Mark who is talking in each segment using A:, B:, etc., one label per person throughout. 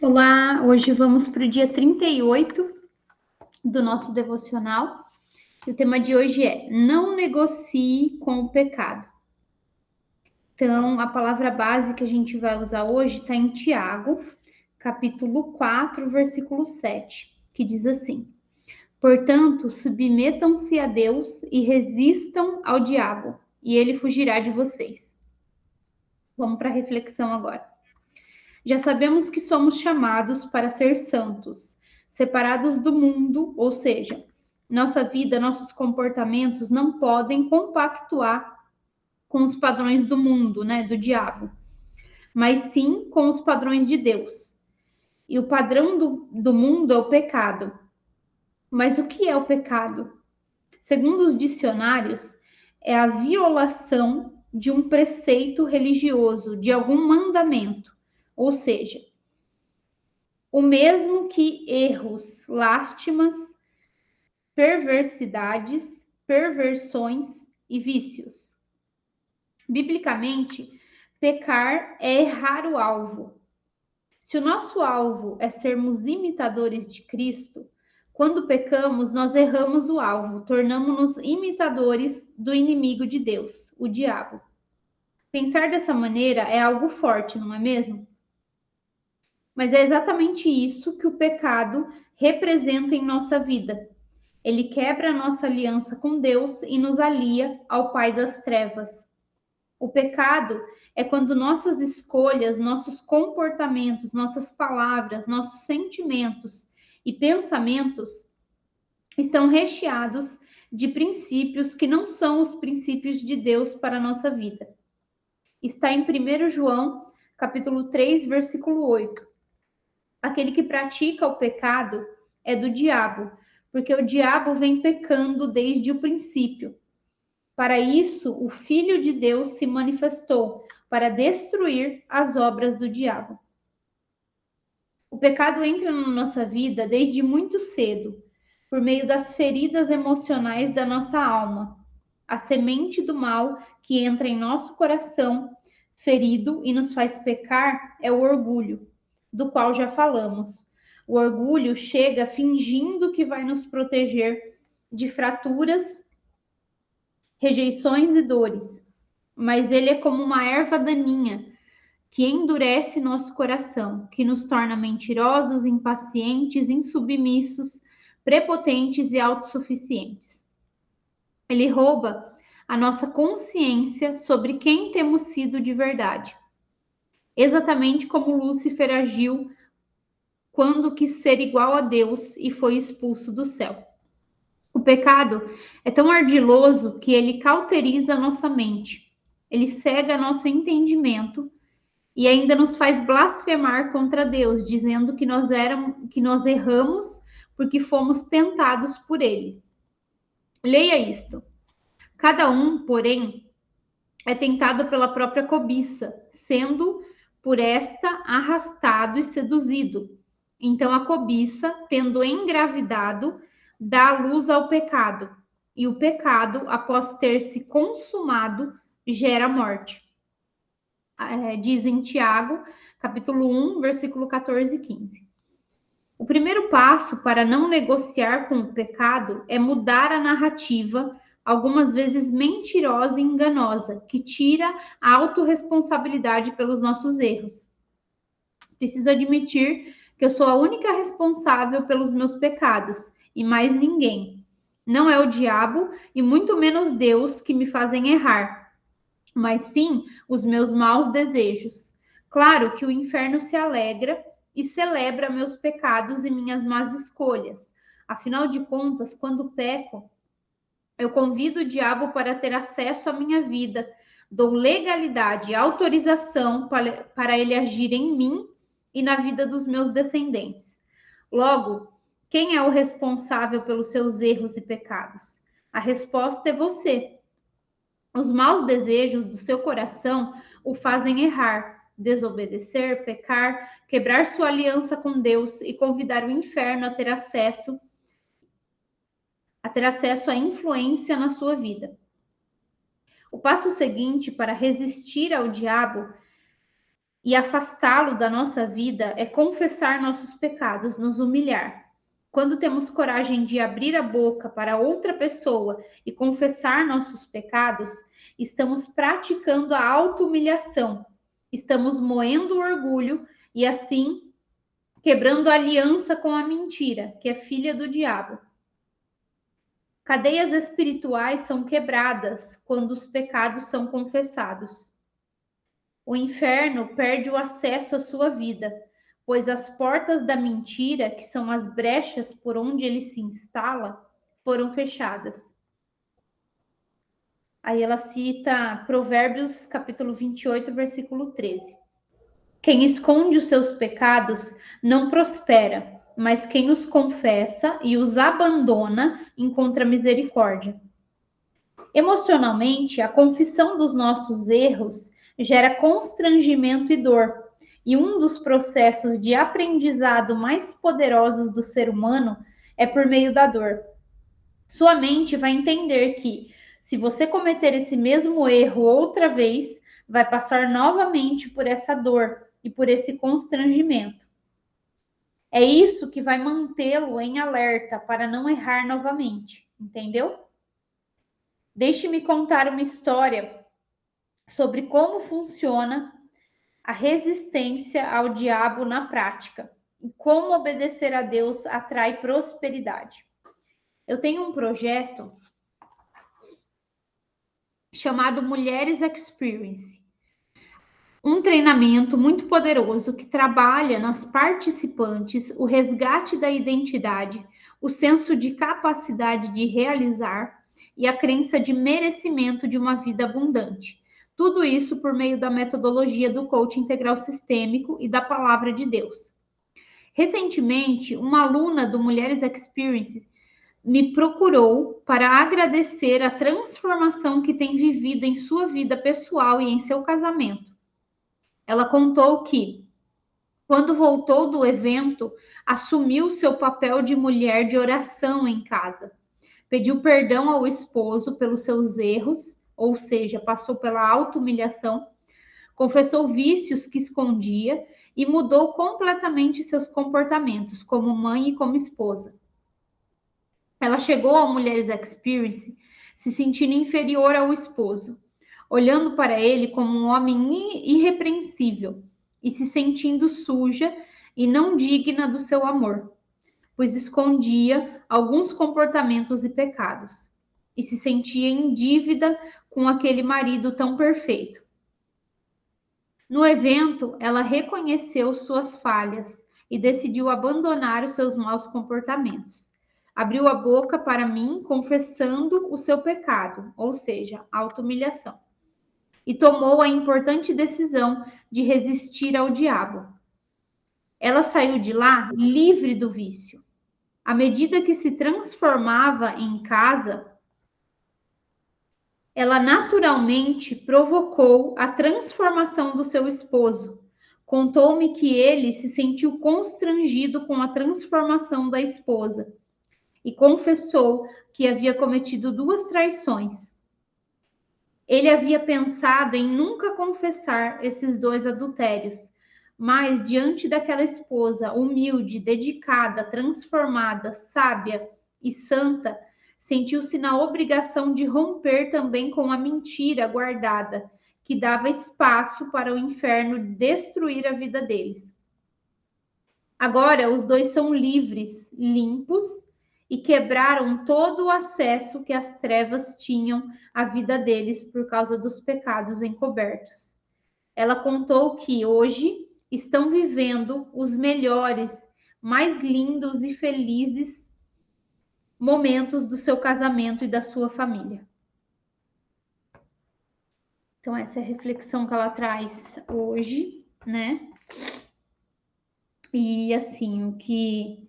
A: Olá, hoje vamos para o dia 38 do nosso devocional. E o tema de hoje é: não negocie com o pecado. Então, a palavra base que a gente vai usar hoje está em Tiago, capítulo 4, versículo 7, que diz assim: portanto, submetam-se a Deus e resistam ao diabo, e ele fugirá de vocês. Vamos para a reflexão agora. Já sabemos que somos chamados para ser santos, separados do mundo, ou seja, nossa vida, nossos comportamentos não podem compactuar com os padrões do mundo, né, do diabo, mas sim com os padrões de Deus. E o padrão do mundo é o pecado. Mas o que é o pecado? Segundo os dicionários, é a violação de um preceito religioso, de algum mandamento, ou seja, o mesmo que erros, lástimas, perversidades, perversões e vícios. Biblicamente, pecar é errar o alvo. Se o nosso alvo é sermos imitadores de Cristo, quando pecamos, nós erramos o alvo, tornamos-nos imitadores do inimigo de Deus, o diabo. Pensar dessa maneira é algo forte, não é mesmo? Mas é exatamente isso que o pecado representa em nossa vida. Ele quebra a nossa aliança com Deus e nos alia ao Pai das trevas. O pecado é quando nossas escolhas, nossos comportamentos, nossas palavras, nossos sentimentos e pensamentos estão recheados de princípios que não são os princípios de Deus para a nossa vida. Está em 1 João, capítulo 3, versículo 8. Aquele que pratica o pecado é do diabo, porque o diabo vem pecando desde o princípio. Para isso, o Filho de Deus se manifestou, para destruir as obras do diabo. O pecado entra na nossa vida desde muito cedo, por meio das feridas emocionais da nossa alma. A semente do mal que entra em nosso coração, ferido e nos faz pecar, é o orgulho, do qual já falamos. O orgulho chega fingindo que vai nos proteger de fraturas, rejeições e dores, mas ele é como uma erva daninha que endurece nosso coração, que nos torna mentirosos, impacientes, insubmissos, prepotentes e autossuficientes. Ele rouba a nossa consciência sobre quem temos sido de verdade, exatamente como Lúcifer agiu quando quis ser igual a Deus e foi expulso do céu. O pecado é tão ardiloso que ele cauteriza a nossa mente, ele cega nosso entendimento e ainda nos faz blasfemar contra Deus, dizendo que nós erramos porque fomos tentados por ele. Leia isto. Cada um, porém, é tentado pela própria cobiça, sendo por esta arrastado e seduzido. Então a cobiça, tendo engravidado, dá luz ao pecado, e o pecado, após ter se consumado, gera morte. Diz em Tiago, capítulo 1, versículo 14 e 15. O primeiro passo para não negociar com o pecado é mudar a narrativa, algumas vezes mentirosa e enganosa, que tira a autorresponsabilidade pelos nossos erros. Preciso admitir que eu sou a única responsável pelos meus pecados e mais ninguém. Não é o diabo e muito menos Deus que me fazem errar, mas sim os meus maus desejos. Claro que o inferno se alegra e celebra meus pecados e minhas más escolhas. Afinal de contas, quando peco, eu convido o diabo para ter acesso à minha vida, dou legalidade e autorização para ele agir em mim e na vida dos meus descendentes. Logo, quem é o responsável pelos seus erros e pecados? A resposta é você. Os maus desejos do seu coração o fazem errar, desobedecer, pecar, quebrar sua aliança com Deus e convidar o inferno a ter acesso à influência na sua vida. O passo seguinte para resistir ao diabo e afastá-lo da nossa vida é confessar nossos pecados, nos humilhar. Quando temos coragem de abrir a boca para outra pessoa e confessar nossos pecados, estamos praticando a auto-humilhação, estamos moendo o orgulho e assim quebrando a aliança com a mentira, que é filha do diabo. Cadeias espirituais são quebradas quando os pecados são confessados. O inferno perde o acesso à sua vida, pois as portas da mentira, que são as brechas por onde ele se instala, foram fechadas. Aí ela cita Provérbios capítulo 28, versículo 13. Quem esconde os seus pecados não prospera, mas quem os confessa e os abandona encontra misericórdia. Emocionalmente, a confissão dos nossos erros gera constrangimento e dor, e um dos processos de aprendizado mais poderosos do ser humano é por meio da dor. Sua mente vai entender que, se você cometer esse mesmo erro outra vez, vai passar novamente por essa dor e por esse constrangimento. É isso que vai mantê-lo em alerta para não errar novamente, entendeu? Deixe-me contar uma história sobre como funciona a resistência ao diabo na prática e como obedecer a Deus atrai prosperidade. Eu tenho um projeto chamado Mulheres Experience, um treinamento muito poderoso que trabalha nas participantes o resgate da identidade, o senso de capacidade de realizar e a crença de merecimento de uma vida abundante. Tudo isso por meio da metodologia do coaching integral sistêmico e da palavra de Deus. Recentemente, uma aluna do Mulheres Experience me procurou para agradecer a transformação que tem vivido em sua vida pessoal e em seu casamento. Ela contou que, quando voltou do evento, assumiu seu papel de mulher de oração em casa. Pediu perdão ao esposo pelos seus erros, ou seja, passou pela auto-humilhação, confessou vícios que escondia e mudou completamente seus comportamentos como mãe e como esposa. Ela chegou ao Mulheres Experience se sentindo inferior ao esposo, olhando para ele como um homem irrepreensível e se sentindo suja e não digna do seu amor, pois escondia alguns comportamentos e pecados e se sentia em dívida com aquele marido tão perfeito. No evento, ela reconheceu suas falhas e decidiu abandonar os seus maus comportamentos. Abriu a boca para mim, confessando o seu pecado, ou seja, auto-humilhação, e tomou a importante decisão de resistir ao diabo. Ela saiu de lá livre do vício. À medida que se transformava em casa, ela naturalmente provocou a transformação do seu esposo. Contou-me que ele se sentiu constrangido com a transformação da esposa e confessou que havia cometido 2 traições. Ele havia pensado em nunca confessar esses 2 adultérios, mas diante daquela esposa humilde, dedicada, transformada, sábia e santa, sentiu-se na obrigação de romper também com a mentira guardada, que dava espaço para o inferno destruir a vida deles. Agora, os 2 são livres, limpos e quebraram todo o acesso que as trevas tinham à vida deles por causa dos pecados encobertos. Ela contou que hoje estão vivendo os melhores, mais lindos e felizes momentos do seu casamento e da sua família. Então, essa é a reflexão que ela traz hoje, né? E, assim, o que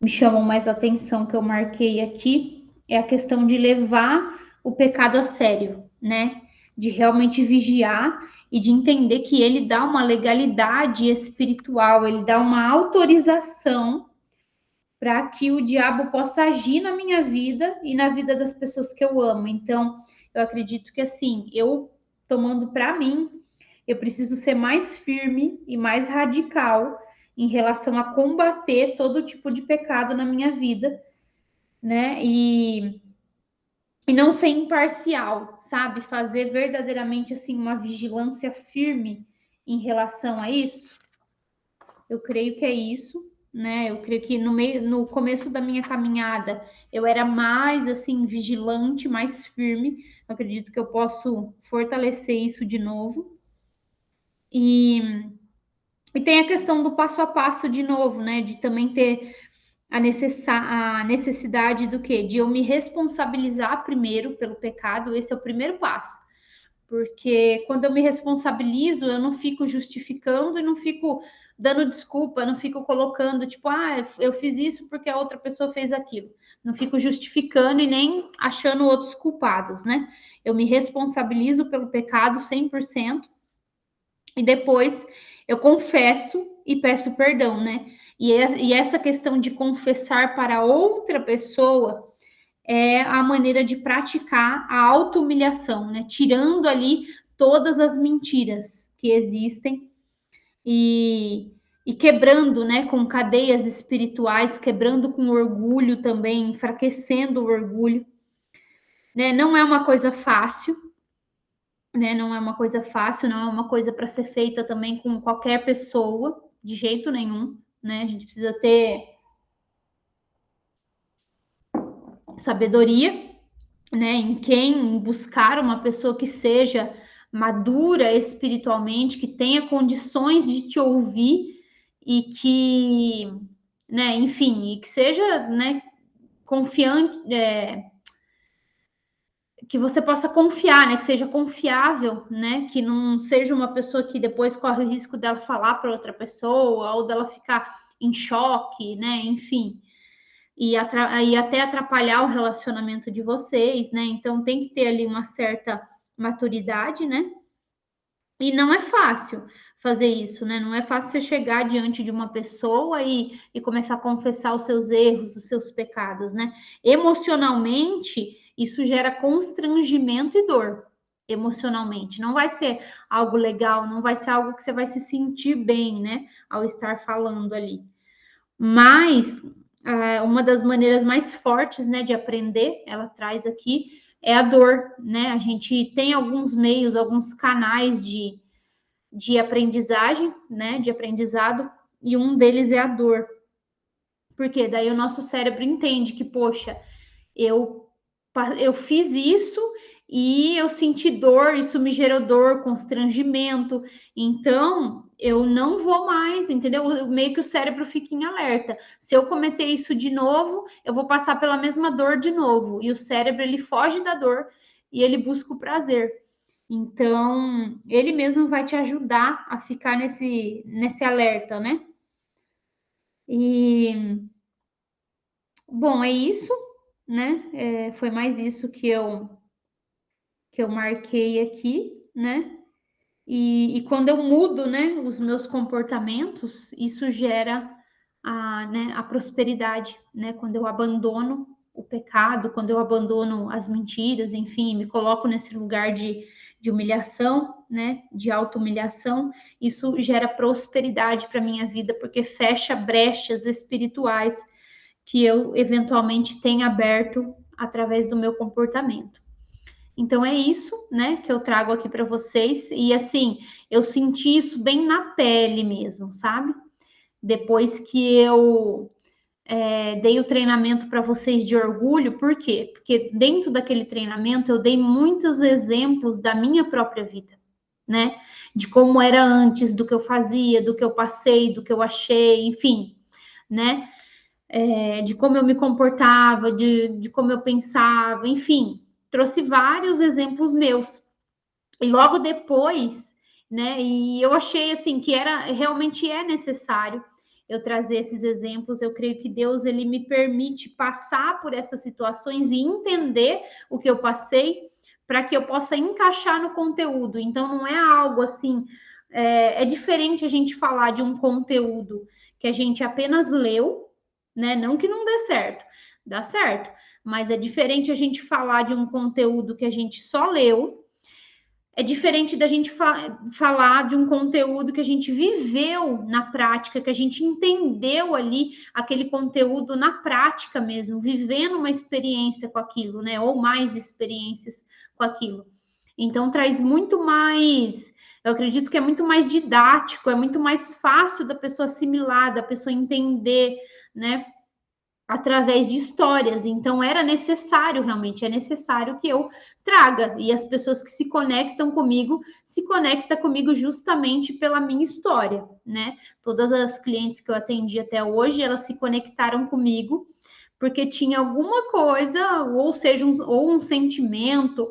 A: me chamou mais atenção, que eu marquei aqui, é a questão de levar o pecado a sério, né? De realmente vigiar e de entender que ele dá uma legalidade espiritual, ele dá uma autorização para que o diabo possa agir na minha vida e na vida das pessoas que eu amo. Então, eu acredito que assim, eu tomando para mim, eu preciso ser mais firme e mais radical em relação a combater todo tipo de pecado na minha vida, né? E não ser imparcial, sabe? Fazer verdadeiramente assim uma vigilância firme em relação a isso. Eu creio que é isso, né? Eu creio que no começo da minha caminhada eu era mais assim vigilante, mais firme. Eu acredito que eu posso fortalecer isso de novo. E tem a questão do passo a passo de novo, né? De também ter a necessidade do quê? De eu me responsabilizar primeiro pelo pecado. Esse é o primeiro passo. Porque quando eu me responsabilizo, eu não fico justificando e não fico dando desculpa, não fico colocando, tipo, eu fiz isso porque a outra pessoa fez aquilo. Não fico justificando e nem achando outros culpados, né? Eu me responsabilizo pelo pecado 100% e depois eu confesso e peço perdão, né? E essa questão de confessar para outra pessoa é a maneira de praticar a auto-humilhação, né? Tirando ali todas as mentiras que existem e quebrando, né, com cadeias espirituais, quebrando com orgulho também, enfraquecendo o orgulho, né? Não é uma coisa fácil, né? Não é uma coisa fácil, não é uma coisa para ser feita também com qualquer pessoa, de jeito nenhum, né? A gente precisa ter sabedoria, né, em quem buscar uma pessoa que seja madura espiritualmente, que tenha condições de te ouvir e que, né, enfim, e que seja, né, confiante, que você possa confiar, né, que seja confiável, né, que não seja uma pessoa que depois corre o risco dela falar para outra pessoa ou dela ficar em choque, né, enfim. E até atrapalhar o relacionamento de vocês, né? Então tem que ter ali uma certa maturidade, né? E não é fácil fazer isso, né? Não é fácil você chegar diante de uma pessoa e começar a confessar os seus erros, os seus pecados, né? Emocionalmente, isso gera constrangimento e dor. Emocionalmente, não vai ser algo legal, não vai ser algo que você vai se sentir bem, né? Ao estar falando ali. Mas uma das maneiras mais fortes, né, de aprender, ela traz aqui, é a dor, né? A gente tem alguns meios, alguns canais de aprendizagem, né, de aprendizado, e um deles é a dor. Porque daí o nosso cérebro entende que, poxa, eu, eu fiz isso e eu senti dor, isso me gerou dor, constrangimento, então eu não vou mais, entendeu? Meio que o cérebro fica em alerta. Se eu cometer isso de novo, eu vou passar pela mesma dor de novo. E o cérebro ele foge da dor e ele busca o prazer. Então, ele mesmo vai te ajudar a ficar nesse alerta, né? E, bom, é isso, né? Foi mais isso que eu marquei aqui, né? E quando eu mudo, né, os meus comportamentos, isso gera a prosperidade, né? Quando eu abandono o pecado, quando eu abandono as mentiras, enfim, me coloco nesse lugar de humilhação, né? De auto-humilhação, isso gera prosperidade para minha vida, porque fecha brechas espirituais que eu eventualmente tenho aberto através do meu comportamento. Então é isso, né, que eu trago aqui para vocês. E assim, eu senti isso bem na pele mesmo, sabe? Depois que eu dei o treinamento para vocês de orgulho, por quê? Porque dentro daquele treinamento eu dei muitos exemplos da minha própria vida, né? De como era antes, do que eu fazia, do que eu passei, do que eu achei, enfim, né? De como eu me comportava, de como eu pensava, enfim, trouxe vários exemplos meus. E logo depois, né, e eu achei assim que realmente é necessário eu trazer esses exemplos. Eu creio que Deus ele me permite passar por essas situações e entender o que eu passei para que eu possa encaixar no conteúdo. Então não é algo assim, é diferente a gente falar de um conteúdo que a gente apenas leu, né? Não que não dê certo, dá certo, mas é diferente a gente falar de um conteúdo que a gente só leu, é diferente da gente falar de um conteúdo que a gente viveu na prática, que a gente entendeu ali aquele conteúdo na prática mesmo, vivendo uma experiência com aquilo, né? Ou mais experiências com aquilo. Então traz muito mais, eu acredito que é muito mais didático, é muito mais fácil da pessoa assimilar, da pessoa entender, né? Através de histórias. Então era necessário, realmente é necessário que eu traga, e as pessoas que se conectam comigo se conectam comigo justamente pela minha história, né? Todas as clientes que eu atendi até hoje, elas se conectaram comigo porque tinha alguma coisa, ou seja, ou um sentimento,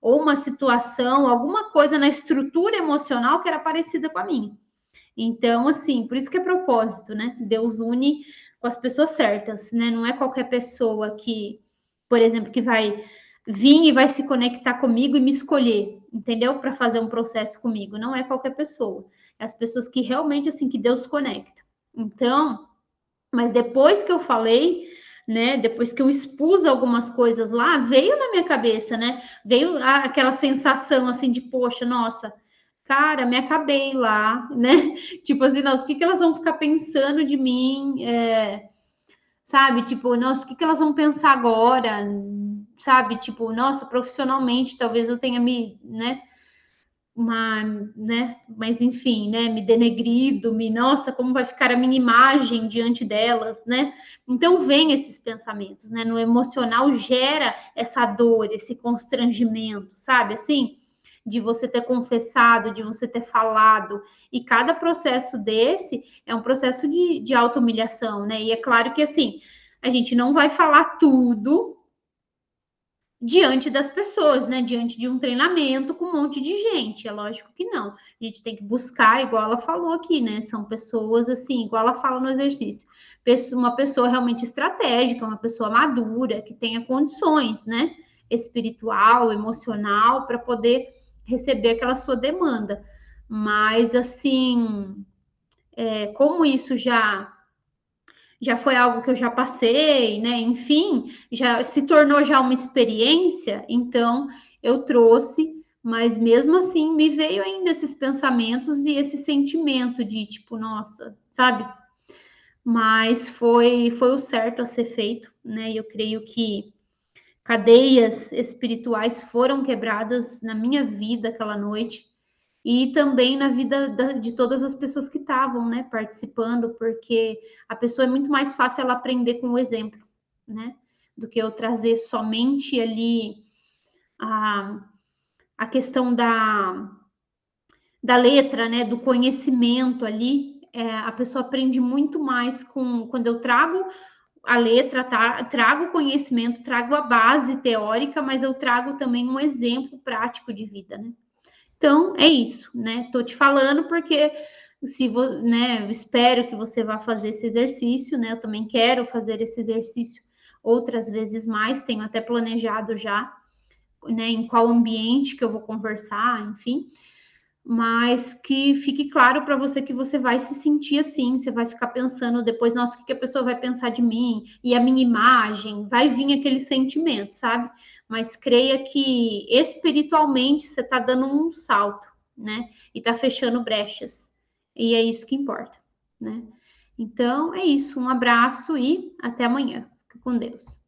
A: ou uma situação, alguma coisa na estrutura emocional que era parecida com a minha. Então, assim, por isso que é propósito, né? Deus une com as pessoas certas, né? Não é qualquer pessoa que, por exemplo, que vai vir e vai se conectar comigo e me escolher, entendeu? Para fazer um processo comigo. Não é qualquer pessoa. É as pessoas que realmente, assim, que Deus conecta. Então, mas depois que eu falei, né? Depois que eu expus algumas coisas lá, veio na minha cabeça, né? Veio aquela sensação assim de, poxa, nossa, cara, me acabei lá, né? Tipo assim, nossa, o que elas vão ficar pensando de mim? Sabe? Tipo, nossa, o que elas vão pensar agora? Sabe? Tipo, nossa, profissionalmente, talvez eu tenha me, né? Uma, né? Mas enfim, né? Me denegrido, nossa, como vai ficar a minha imagem diante delas, né? Então vem esses pensamentos, né? No emocional gera essa dor, esse constrangimento, sabe? Assim, de você ter confessado, de você ter falado, e cada processo desse é um processo de auto-humilhação, né? E é claro que assim, a gente não vai falar tudo diante das pessoas, né? Diante de um treinamento com um monte de gente. É lógico que não. A gente tem que buscar, igual ela falou aqui, né? São pessoas assim, igual ela fala no exercício, uma pessoa realmente estratégica, uma pessoa madura, que tenha condições, né? Espiritual, emocional, para poder receber aquela sua demanda. Mas assim, como isso já foi algo que eu já passei, né? Enfim, já se tornou já uma experiência, então eu trouxe, mas mesmo assim me veio ainda esses pensamentos e esse sentimento de tipo, nossa, sabe? Mas foi o certo a ser feito, né? E eu creio que cadeias espirituais foram quebradas na minha vida aquela noite e também na vida de todas as pessoas que estavam, né, participando, porque a pessoa é muito mais fácil ela aprender com o exemplo, né, do que eu trazer somente ali a, a questão da letra, né, do conhecimento ali. A pessoa aprende muito mais quando eu trago a letra, trago o conhecimento, trago a base teórica, mas eu trago também um exemplo prático de vida, né? Então, é isso, né? Tô te falando porque né, eu espero que você vá fazer esse exercício, né? Eu também quero fazer esse exercício outras vezes mais, tenho até planejado já, né, em qual ambiente que eu vou conversar, enfim, mas que fique claro para você que você vai se sentir assim, você vai ficar pensando depois, nossa, o que a pessoa vai pensar de mim? E a minha imagem, vai vir aquele sentimento, sabe? Mas creia que espiritualmente você está dando um salto, né? E está fechando brechas. E é isso que importa, né? Então é isso, um abraço e até amanhã. Fica com Deus.